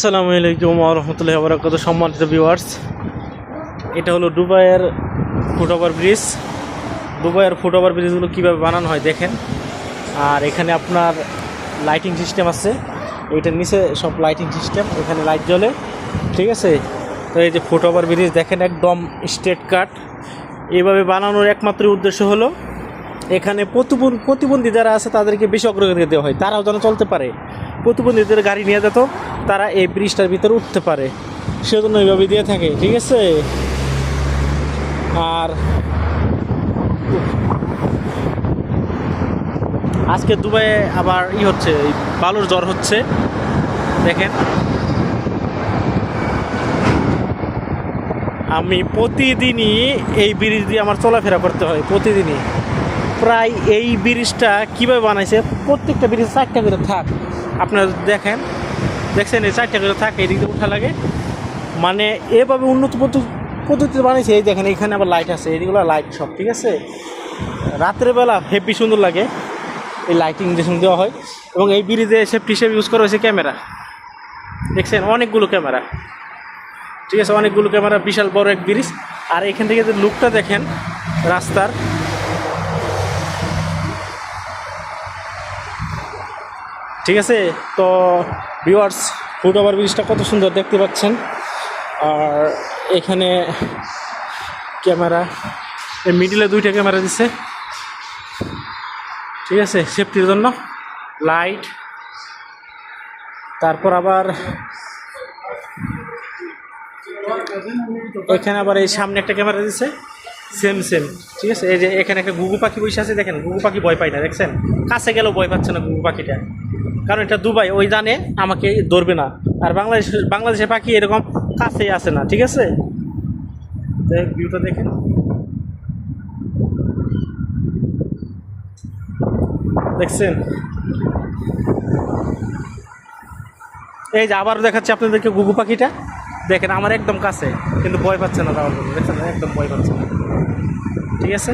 আসসালামু আলাইকুম ওয়া রাহমাতুল্লাহি ওয়া বারাকাতুহু। সম্মানিত ভিউয়ার্স, এটা হলো দুবাইয়ের ফুটওভার ব্রিজ। দুবাইয়ের ফুটওভার ব্রিজগুলো কীভাবে বানানো হয় দেখেন। আর এখানে আপনার লাইটিং সিস্টেম আছে, এইটার নিচে সব লাইটিং সিস্টেম, এখানে লাইট জ্বলে, ঠিক আছে। তো এই যে ফুটওভার ব্রিজ দেখেন, একদম স্ট্রেট কাট। এইভাবে বানানোর একমাত্র উদ্দেশ্য হলো এখানে প্রতিবন্ধী যারা আছে তাদেরকে বেশি অগ্রগতি দেওয়া হয়, তারাও যেন চলতে পারে। প্রতিবন্ধীদের গাড়ি নিয়ে যেত, তারা এই ব্রিজটার ভিতরে উঠতে পারে, সেজন্য এইভাবে দিয়ে থাকে, ঠিক আছে। আর আজকে দুবাইয়ে আবার হচ্ছে, বালুর ঝড় হচ্ছে দেখেন। আমি প্রতিদিনই এই ব্রিজ দিয়ে আমার চলাফেরা করতে হয়, প্রতিদিনই। প্রায় এই ব্রিজটা কীভাবে বানাইছে, প্রত্যেকটা ব্রিজ 4টা করে থাক, আপনারা দেখছেন এই 4টা করে থাক, এই দিক দিয়ে উঠা লাগে। মানে এভাবে উন্নত পদ্ধতিতে বানিয়েছে। এই দেখেন এখানে আবার লাইট আছে, এইগুলো লাইট সব, ঠিক আছে। রাত্রেবেলা হেভি সুন্দর লাগে এই লাইটিং যেসব দেওয়া হয়। এবং এই ব্রিজে সেফটি হিসেবে ইউজ করা হয়েছে ক্যামেরা, দেখছেন অনেকগুলো ক্যামেরা, ঠিক আছে, অনেকগুলো ক্যামেরা। বিশাল বড় এক ব্রিজ। আর এখান থেকে যে লুকটা দেখেন রাস্তার, ঠিক আছে। তো ভিউয়ার্স, ফুটওভার ব্রিজটা কত সুন্দর দেখতে পাচ্ছেন। আর এখানে ক্যামেরা, এই মিডিলে 2টা ক্যামেরা দিচ্ছে, ঠিক আছে, সেফটির জন্য। লাইট, তারপর আবার এখানে আবার এই সামনে একটা ক্যামেরা দিচ্ছে, সেম, ঠিক আছে। এই যে এখানে একটা ঘুঘু পাখি বসে আছে, দেখেন ঘুঘু পাখি ভয় পায় না, দেখছেন। কাছে গেলেও ভয় পাচ্ছে না ঘুঘু পাখিটা, কারণ এটা দুবাই, ওই জানে আমাকে ধরবে না। আর বাংলাদেশের পাখি এরকম কাছেই আসে না, ঠিক আছে। ভিউটা দেখেন, দেখছেন। এই যে আবারও দেখাচ্ছি আপনাদেরকে ঘুঘু পাখিটা, দেখেন আমার একদম কাছে, কিন্তু ভয় পাচ্ছে না যাওয়ার জন্য, দেখছেন, একদম ভয় পাচ্ছে না, ঠিক আছে।